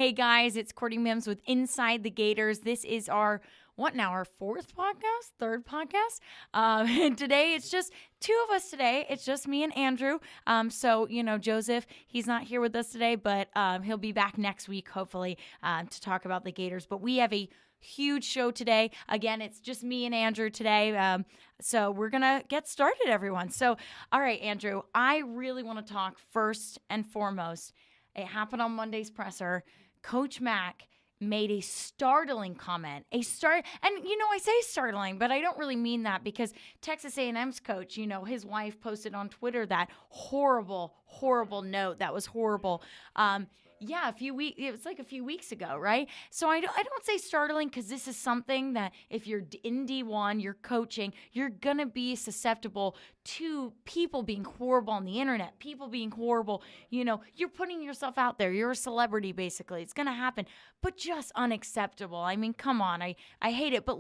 Hey guys, it's Courtney Mims with Inside the Gators. This is our fourth podcast, third podcast. And today it's just two of us today. It's just me and Andrew. So Joseph, he's not here with us today, but he'll be back next week, hopefully, to talk about the Gators. But we have a huge show today. Again, it's just me and Andrew today. So we're going to get started, everyone. So, all right, Andrew, I really want to talk first and foremost. It happened on Monday's presser. Coach Mack made a startling comment. I say startling, but I don't really mean that because Texas A&M's coach, his wife posted on Twitter that horrible note. That was horrible. It was like a few weeks ago, right? So I don't say startling because this is something that if you're in D1, you're coaching, you're going to be susceptible to people being horrible on the internet, people being horrible. You're putting yourself out there. You're a celebrity, basically. It's going to happen, but just unacceptable. I mean, come on. I hate it, but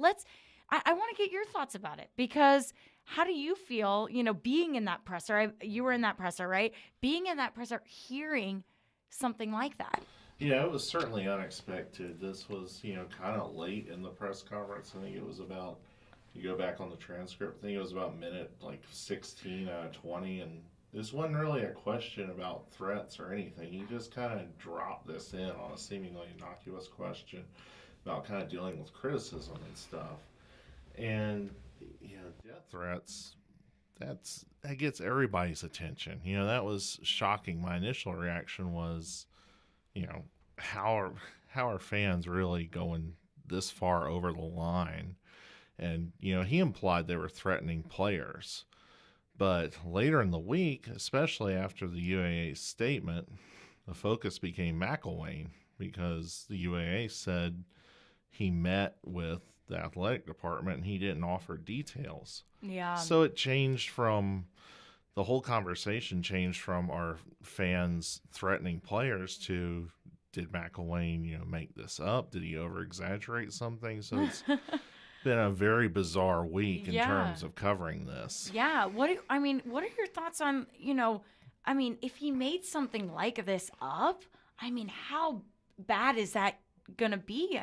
I want to get your thoughts about it because how do you feel, being in that presser? You were in that presser, right? Being in that presser, hearing something like that. Yeah, it was certainly unexpected. This was, kind of late in the press conference. I think it was about, you go back on the transcript, I think it was about minute 16 out of 20, and this wasn't really a question about threats or anything. He just kind of dropped this in on a seemingly innocuous question about kind of dealing with criticism and stuff. And, death threats, that gets everybody's attention. That was shocking. My initial reaction was, how are fans really going this far over the line? And, he implied they were threatening players. But later in the week, especially after the UAA statement, the focus became McElwain because the UAA said he met with the athletic department and he didn't offer details. Yeah. So it changed from the whole conversation changed from our fans threatening players to did McElwain, make this up? Did he over exaggerate something? So it's been a very bizarre week in terms of covering this. Yeah. What are your thoughts on, if he made something like this up, how bad is that going to be?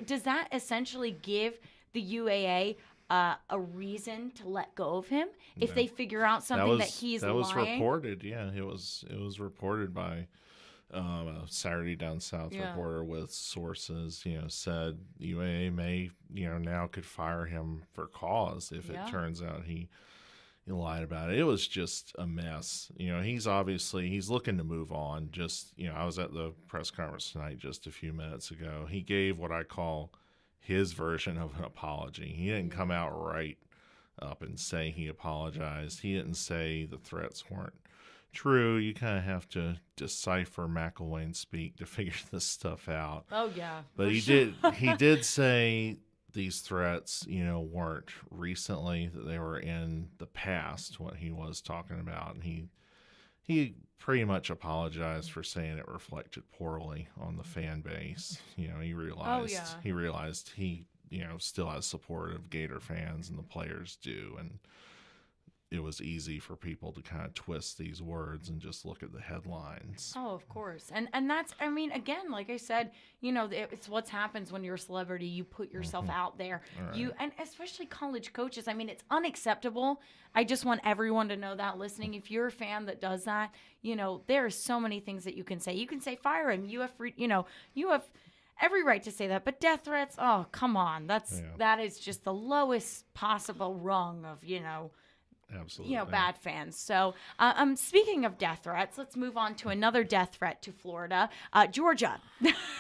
Does that essentially give the UAA a reason to let go of him if they figure out something that he's lying? That was reported. Yeah, it was reported by a Saturday Down South reporter with sources. Said UAA may now could fire him for cause if it turns out he lied about it. It was just a mess. He's looking to move on. Just I was at the press conference tonight just a few minutes ago. He gave what I call his version of an apology. He didn't come out right up and say he apologized. He didn't say the threats weren't true. You kind of have to decipher McElwain speak to figure this stuff out. Oh yeah. But he did say these threats, weren't recently, that they were in the past, what he was talking about. And he pretty much apologized for saying it reflected poorly on the fan base. He realized he still has support of Gator fans and the players do. And it was easy for people to kind of twist these words and just look at the headlines. Oh, of course. And that's, again, like I said, it's what happens when you're a celebrity. You put yourself out there. Right. And especially college coaches. it's unacceptable. I just want everyone to know that listening. If you're a fan that does that, there are so many things that you can say. You can say fire him. You have every right to say that. But death threats, oh, come on. That is just the lowest possible rung of, Absolutely. Bad fans. So, speaking of death threats, let's move on to another death threat to Florida, Georgia.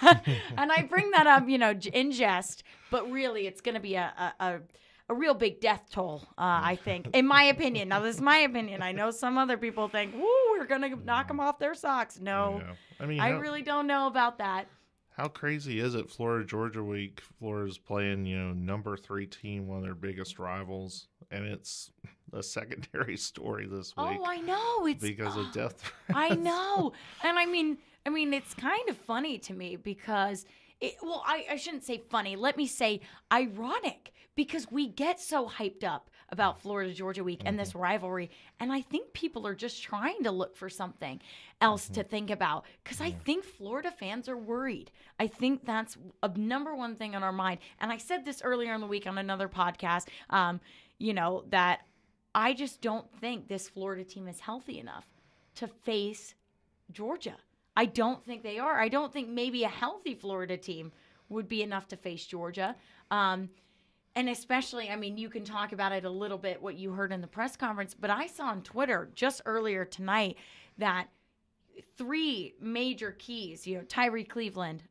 And I bring that up, in jest, but really it's going to be a real big death toll, I think, in my opinion. Now, this is my opinion. I know some other people think, woo, we're going to knock them off their socks. No, I really don't know about that. How crazy is it? Florida-Georgia week. Florida's playing, number 3 team, one of their biggest rivals, and it's a secondary story this week. Oh, I know. It's because of death threats. I know. And it's kind of funny to me because I shouldn't say funny. Let me say ironic because we get so hyped up about Florida Georgia week and this rivalry. And I think people are just trying to look for something else to think about, because I think Florida fans are worried. I think that's a number one thing on our mind. And I said this earlier in the week on another podcast, that I just don't think this Florida team is healthy enough to face Georgia. I don't think they are. I don't think maybe a healthy Florida team would be enough to face Georgia. And especially, I mean, you can talk about it a little bit, what you heard in the press conference, but I saw on Twitter just earlier tonight that 3 major keys, Tyree Cleveland,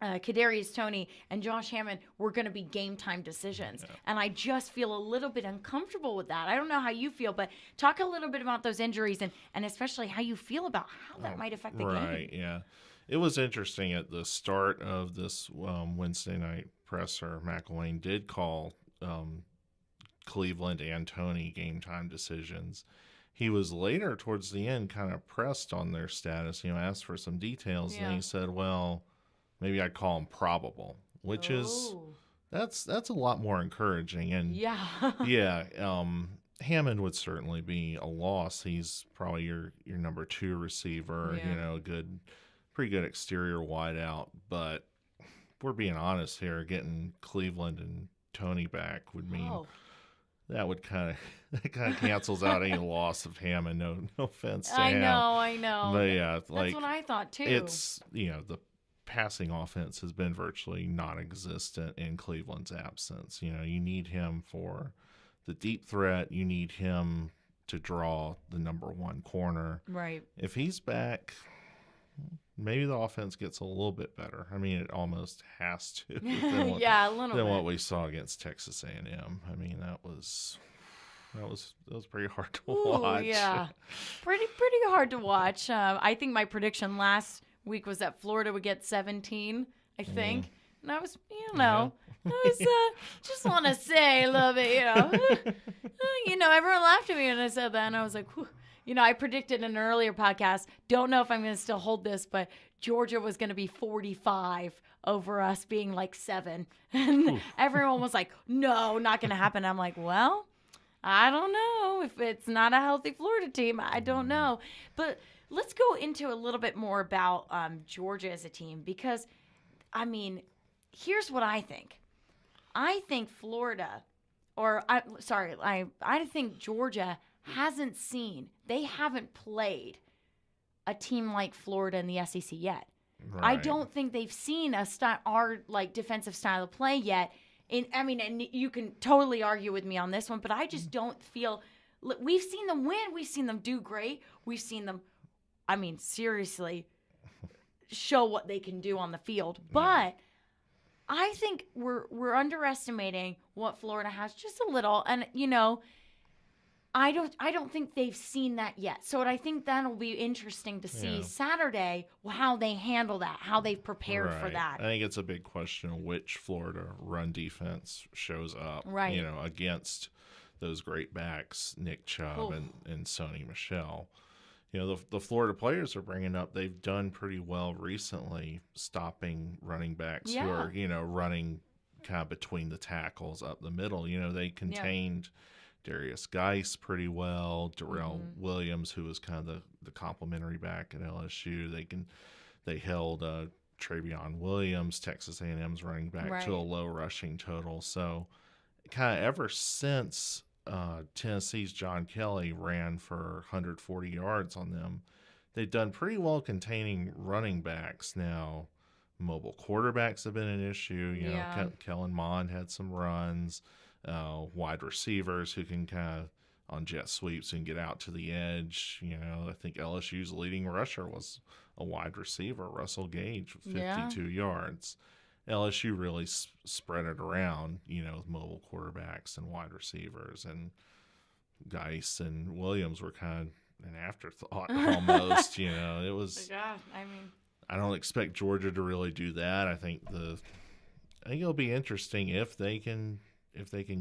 Kadarius Toney, and Josh Hammond were going to be game time decisions. Yeah. And I just feel a little bit uncomfortable with that. I don't know how you feel, but talk a little bit about those injuries and especially how you feel about how that might affect the game. Right, yeah. It was interesting at the start of this Wednesday night presser, McElwain did call Cleveland and Toney game time decisions. He was later towards the end kind of pressed on their status, asked for some details, and he said, well, maybe I'd call him probable, which is that's a lot more encouraging. And Hammond would certainly be a loss. He's probably your number 2 receiver, pretty good exterior wideout. But we're being honest here, getting Cleveland and Toney back would mean that would kind of cancels out any loss of Hammond. No offense to him. I know. But yeah, that's what I thought too. It's the passing offense has been virtually non-existent in Cleveland's absence. You need him for the deep threat. You need him to draw the number 1 corner. Right. If he's back, maybe the offense gets a little bit better. I mean, it almost has to. A little bit. What we saw against Texas A&M. I mean, that was pretty hard to watch. Yeah, pretty hard to watch. I think my prediction last week was that Florida would get 17, I think. And I was, just want to say a little bit, everyone laughed at me when I said that. And I was like, whew. I predicted in an earlier podcast, don't know if I'm going to still hold this, but Georgia was going to be 45 over us being like 7. And everyone was like, no, not going to happen. I'm like, well, I don't know. If it's not a healthy Florida team, I don't know. But let's go into a little bit more about Georgia as a team, because, I mean, here's what I think. I think I think Georgia they haven't played a team like Florida in the SEC yet. Right. I don't think they've seen our defensive style of play yet. And you can totally argue with me on this one, but I just don't feel we've seen them win. We've seen them do great. We've seen them, seriously show what they can do on the field. But I think we're underestimating what Florida has just a little. And, I don't think they've seen that yet. So I think that'll be interesting to see Saturday how they handle that, how they've prepared for that. I think it's a big question which Florida run defense shows up, against those great backs, Nick Chubb and Sony Michel. The Florida players are bringing up, they've done pretty well recently stopping running backs who are, running kind of between the tackles up the middle. They contained Darius Geis pretty well, Darrell Williams, who was kind of the complimentary back at LSU. They held Travion Williams, Texas A&M's running back, to a low rushing total. So kind of ever since Tennessee's John Kelly ran for 140 yards on them, they've done pretty well containing running backs. Now, mobile quarterbacks have been an issue. Kellen Mond had some runs. Wide receivers who can kind of on jet sweeps and get out to the edge. I think LSU's leading rusher was a wide receiver, Russell Gage, with 52 yards. LSU really spread it around, with mobile quarterbacks and wide receivers, and Geis and Williams were kind of an afterthought almost. It was. Yeah, I don't expect Georgia to really do that. I think it'll be interesting if they can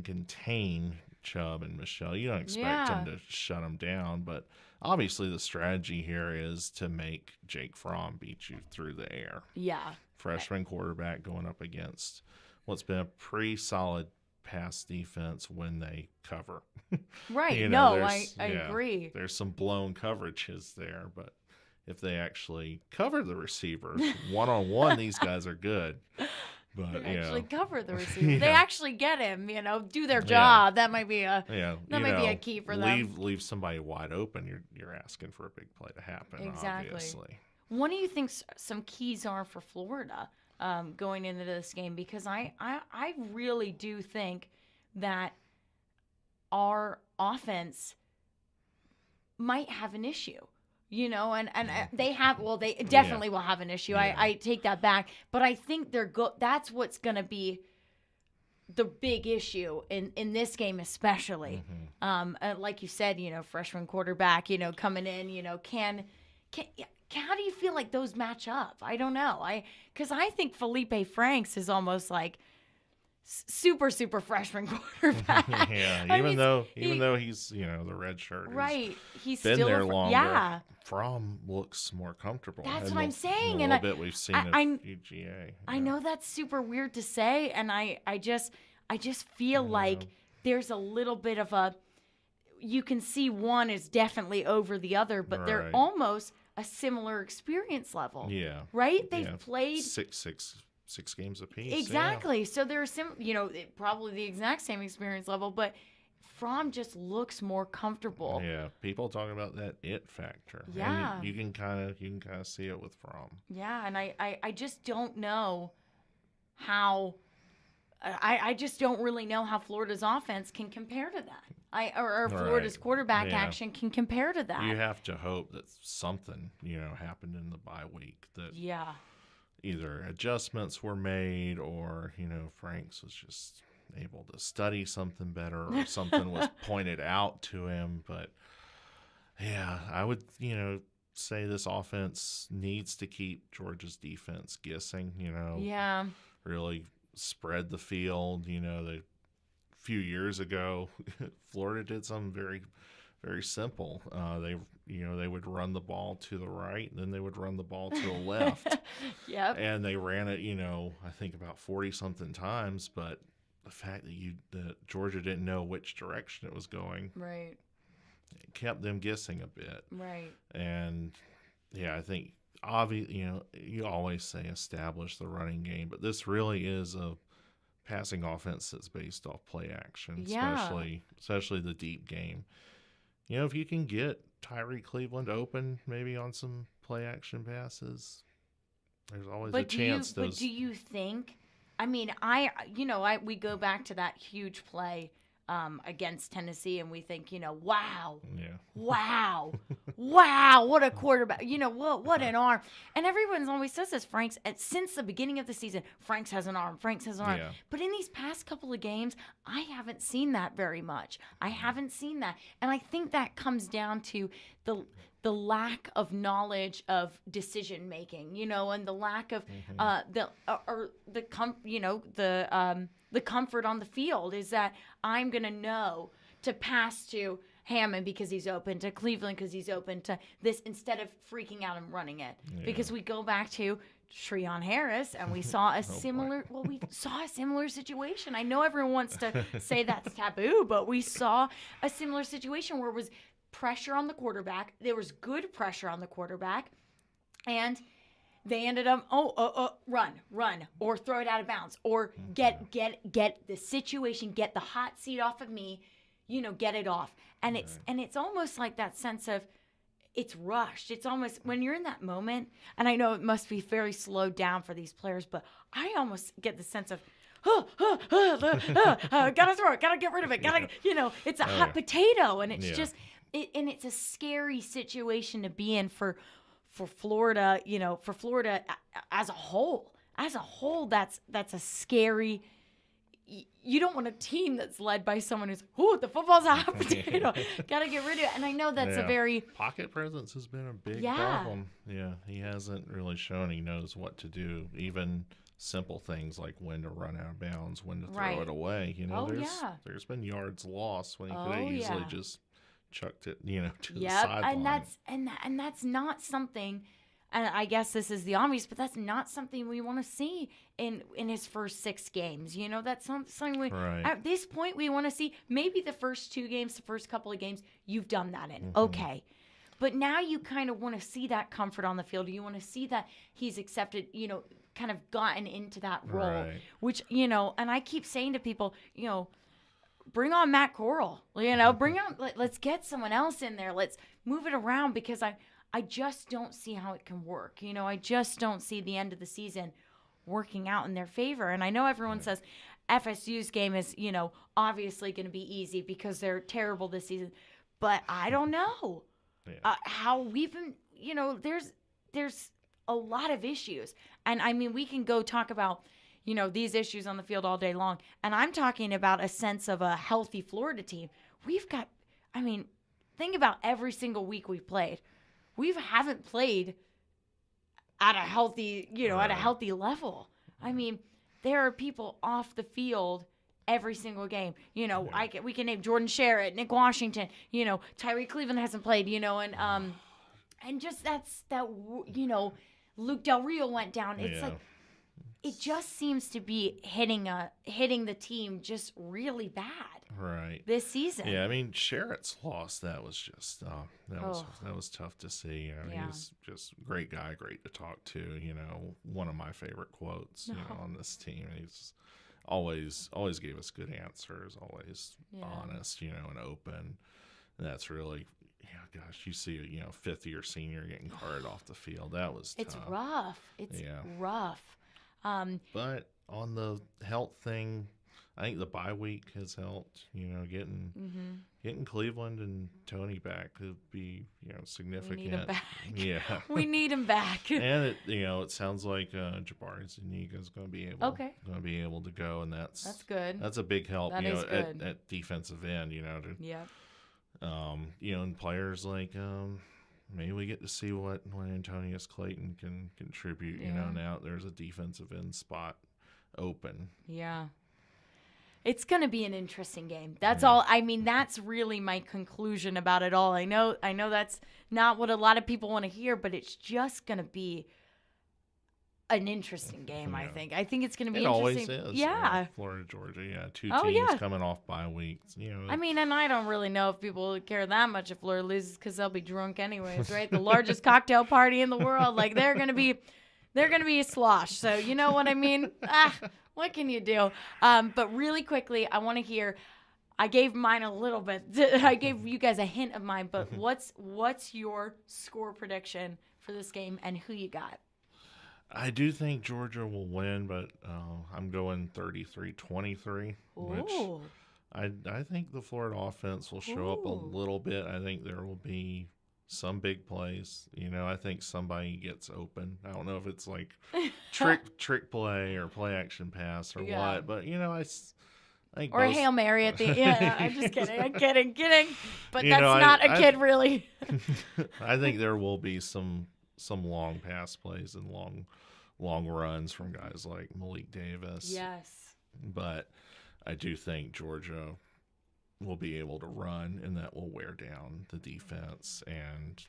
contain Chubb and Michelle. You don't expect them to shut them down, but obviously the strategy here is to make Jake Fromm beat you through the air. Yeah. Freshman quarterback going up against what's been a pretty solid pass defense when they cover. Right. You know, No, I yeah, agree. there's some blown coverages there, but if they actually cover the receiver one-on-one, these guys are good. But They you actually know, cover the receiver. yeah, They actually get him, do their yeah, job. That might be a yeah, that might be a key for them. leave somebody wide open. You're asking for a big play to happen, Exactly. obviously. What do you think some keys are for Florida going into this game? Because I really do think that our offense might have an issue. And they have, well, they definitely will have an issue. Yeah. I take that back. But I think that's what's going to be the big issue in this game, especially. Like you said, freshman quarterback, coming in, how do you feel like those match up? I don't know. Because I think Felipe Franks is almost like super freshman quarterback. Yeah, even though he's the red shirt, right? He's been still there longer. Yeah, Fromm looks more comfortable. that's what I'm saying. A And little bit we've seen at UGA. I know that's super weird to say, and I just feel like there's a little bit of a. You can see one is definitely over the other, but they're Right. almost a similar experience level. Yeah, Right? They've played six games apiece. exactly. So they're probably the exact same experience level, but Fromm just looks more comfortable. Yeah, people talking about that it factor. Yeah. And you can kind of see it with Fromm. Yeah, and I just don't know how. I just don't really know how Florida's offense can compare to that. Or Florida's quarterback action can compare to that. You have to hope that something happened in the bye week that either adjustments were made or Franks was just able to study something better or something was pointed out to him. But yeah, I would say this offense needs to keep Georgia's defense guessing. Really spread the field. A few years ago, Florida did something very, very simple. They would run the ball to the right, and then they would run the ball to the left. Yep. And they ran it, I think about 40-something times. But the fact that Georgia didn't know which direction it was going, right, it kept them guessing a bit. right. And yeah, I think obviously, you always say establish the running game, but this really is a passing offense that's based off play action, especially the deep game. If you can get Tyree Cleveland open, maybe on some play action passes, there's always a chance. But do you think? I mean, we go back to that huge play against Tennessee, and we think, wow, what a quarterback, what an arm. And everyone always says this, Franks, since the beginning of the season, Franks has an arm. Yeah. But in these past couple of games, I haven't seen that very much. I haven't seen that. And I think that comes down to the lack of knowledge of decision making, and the lack of the comfort on the field is that I'm going to know to pass to Hammond because he's open, to Cleveland because he's open, to this, instead of freaking out and running it. Yeah. Because we go back to Treon Harris and we saw a similar situation. I know everyone wants to say that's taboo, but we saw a similar situation where it was pressure on the quarterback. There was good pressure on the quarterback, and they ended up run, or throw it out of bounds, or get the situation, get the hot seat off of me, get it off. And it's almost like that sense of it's rushed. It's almost when you're in that moment, and I know it must be very slowed down for these players, but I almost get the sense of gotta throw it, gotta get rid of it, it's a hot potato, and it's just and it's a scary situation to be in for Florida, for Florida as a whole. As a whole, that's a scary. You don't want a team that's led by someone who's, the football's a hot potato. Got to get rid of it. And I know that's a very pocket presence has been a big problem. Yeah, he hasn't really shown he knows what to do. Even simple things like when to run out of bounds, when to throw it away. There's been yards lost when he could have easily just chucked it, to the sideline. And that's not something. And I guess this is the obvious, but that's not something we want to see in his first 6 games. You know, that's something Right. at this point we want to see. Maybe the first 2 games, the first couple of games, you've done that in. Okay. But now you kind of want to see that comfort on the field. You want to see that he's accepted, you know, kind of gotten into that role. Right. Which, you know, and I keep saying to people, you know, bring on Matt Corral. You know, let's get someone else in there. Let's move it around because I just don't see how it can work. You know, I just don't see the end of the season working out in their favor. And I know everyone says FSU's game is, you know, obviously going to be easy because they're terrible this season. But I don't know how we've been, you know, there's a lot of issues. And, I mean, we can go talk about, you know, these issues on the field all day long. And I'm talking about a sense of a healthy Florida team. We've got, I mean, think about every single week we've played. We haven't played at a healthy, you know, at a healthy level. I mean, there are people off the field every single game. You know, we can name Jordan Sherritt, Nick Washington. You know, Tyree Cleveland hasn't played. You know, and just that. You know, Luke Del Rio went down. It's like it just seems to be hitting the team just really bad. Right. This season. Yeah, I mean, Sherritt's loss, that was just that was tough to see. You know, he was just a great guy, great to talk to. You know, one of my favorite quotes, you know, on this team. He's always gave us good answers, always honest, you know, and open. And that's really, gosh, you see, you know, 5th-year senior getting carted off the field. That was tough. It's rough. It's rough. But on the health thing, I think the bye week has helped. You know, getting Cleveland and Tony back could be, you know, significant. We need him back. Yeah, we need him back. And it sounds like Jabari Zuniga is going to be able to go, and that's good. That's a big help. That is good. At defensive end. You know, you know, and players like maybe we get to see what Antonius Clayton can contribute. You know, now there's a defensive end spot open. Yeah. It's going to be an interesting game. That's all. I mean, that's really my conclusion about it all. I know that's not what a lot of people want to hear, but it's just going to be an interesting game, I think. I think it's going to be interesting. It always is. Yeah. Florida, Georgia, 2 teams coming off bye weeks. You know, I mean, and I don't really know if people care that much if Florida loses because they'll be drunk anyways, right? The largest cocktail party in the world. Like, they're going to be a slosh. So, you know what I mean? What can you do? But really quickly, I want to hear. I gave mine a little bit. I gave you guys a hint of mine. But what's your score prediction for this game and who you got? I do think Georgia will win, but I'm going 33-23, which I think the Florida offense will show up a little bit. I think there will be some big plays. You know, I think somebody gets open. I don't know if it's like trick play or play action pass or what, but you know, I think or a Hail Mary at the end. I'm just kidding. I'm kidding. But that's not a kid, really. I think there will be some long pass plays and long runs from guys like Malik Davis. Yes. But I do think Georgia will be able to run, and that will wear down the defense. And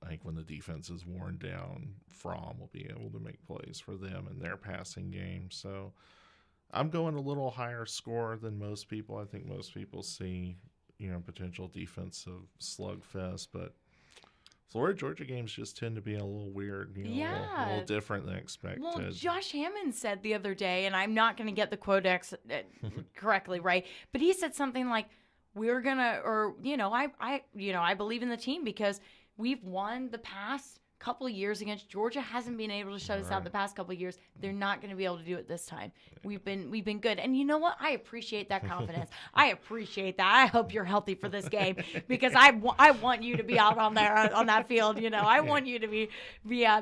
I think when the defense is worn down, Fromm will be able to make plays for them in their passing game. So I'm going a little higher score than most people. I think most people see, you know, potential defensive slugfest, but Florida-Georgia games just tend to be a little weird, you know, a little different than expected. Well, Josh Hammond said the other day, and I'm not going to get the quote correctly, right? But he said something like, we're going to, or, you know, I believe in the team because we've won the past couple of years against Georgia. Hasn't been able to shut us out the past couple of years. They're not going to be able to do it this time. We've been good. And you know what? I appreciate that confidence. I appreciate that. I hope you're healthy for this game because I want you to be out on there on that field. You know, I want you to be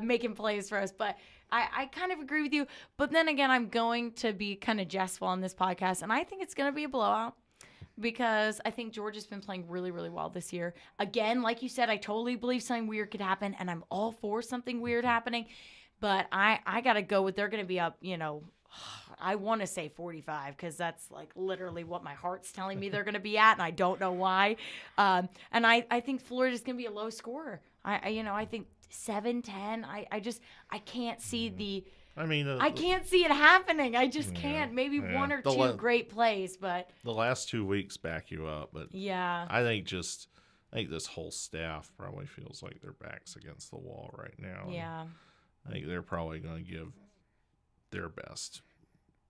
making plays for us. But I kind of agree with you. But then again, I'm going to be kind of jestful on this podcast, and I think it's going to be a blowout. Because I think Georgia's been playing really, really well this year. Again, like you said, I totally believe something weird could happen, and I'm all for something weird happening. But I got to go with they're going to be up, you know, I want to say 45 because that's like literally what my heart's telling me they're going to be at, and I don't know why. And I think Florida's going to be a low scorer. I think 7-10. I can't see the. I mean, I can't see it happening. I just can't. Maybe one or two great plays, but the last 2 weeks back you up. But yeah, I think this whole staff probably feels like their backs against the wall right now. Yeah, I think they're probably going to give their best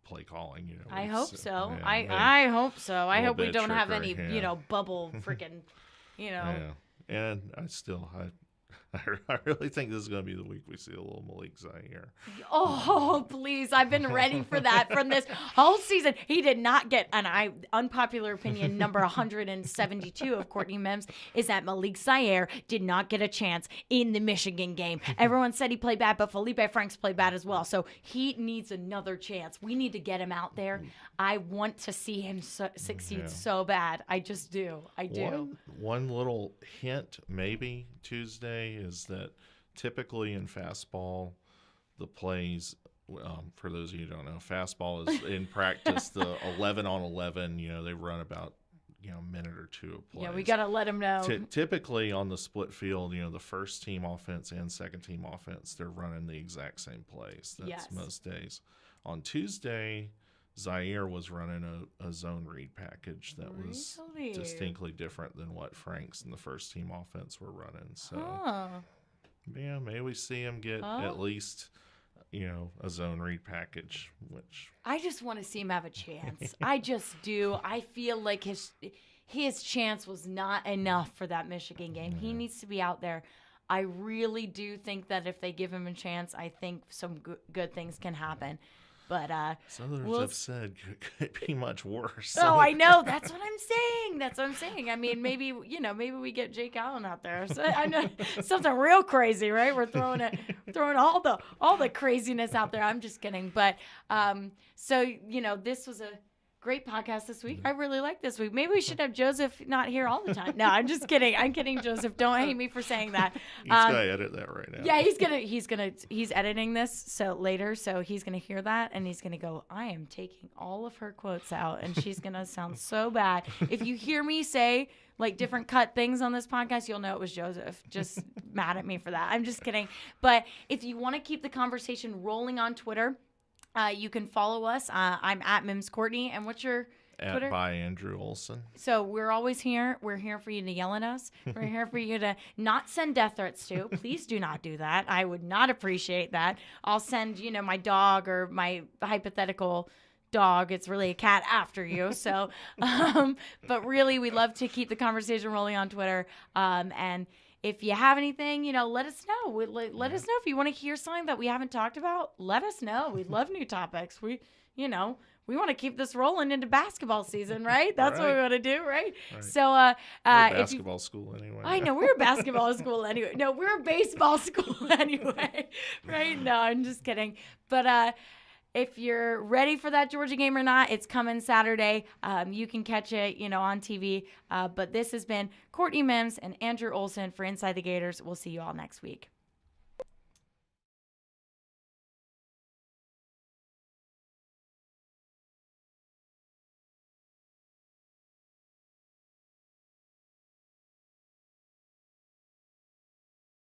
play calling. I hope so. Yeah, I hope so. I hope we don't have trickery, any, bubble freaking, Yeah, and I really think this is going to be the week we see a little Malik Zaire. Oh, please. I've been ready for that from this whole season. He did not get, unpopular opinion number 172 of Courtney Mims is that Malik Zaire did not get a chance in the Michigan game. Everyone said he played bad, but Felipe Franks played bad as well. So he needs another chance. We need to get him out there. I want to see him succeed so bad. I just do. I do. One little hint, maybe Tuesday, is that typically in fastball, the plays, for those of you who don't know, fastball is in practice the 11 on 11. They run about a minute or two of plays. Yeah, we got to let them know. Typically on the split field, the first team offense and second team offense, they're running the exact same plays. That's most days. On Tuesday, Zaire was running a zone read package that was distinctly different than what Franks and the first team offense were running. So, yeah, maybe we see him get at least, a zone read package, which I just want to see him have a chance. I just do. I feel like his chance was not enough for that Michigan game. He needs to be out there. I really do think that if they give him a chance, I think some good things can happen. But some others have said could be much worse. Oh, I know. That's what I'm saying. I mean, maybe we get Jake Allen out there. So I know something real crazy, right? We're throwing all the craziness out there. I'm just kidding. But so this was a great podcast this week. I really like this week. Maybe we should have Joseph not here all the time. No, I'm just kidding. I'm kidding, Joseph. Don't hate me for saying that. He's gonna edit that right now. Yeah, he's editing this later, so he's gonna hear that and he's gonna go, I am taking all of her quotes out, and she's gonna sound so bad. If you hear me say like different cut things on this podcast, you'll know it was Joseph. Just mad at me for that. I'm just kidding. But if you want to keep the conversation rolling on Twitter, you can follow us. I'm at Mims Courtney. And what's your Twitter? By Andrew Olson. So we're always here. We're here for you to yell at us. We're here for you to not send death threats to. Please do not do that. I would not appreciate that. I'll send, my dog or my hypothetical dog. It's really a cat after you. So, but really, we love to keep the conversation rolling on Twitter. And if you have anything, let us know. Let us know if you want to hear something that we haven't talked about. Let us know. We love new topics. We want to keep this rolling into basketball season, right? That's what we want to do, right? So, we're basketball school anyway. I know we're a basketball school anyway. No, we're a baseball school anyway, right? No, I'm just kidding. But if you're ready for that Georgia game or not, it's coming Saturday. You can catch it, on TV. But this has been Courtney Mims and Andrew Olson for Inside the Gators. We'll see you all next week.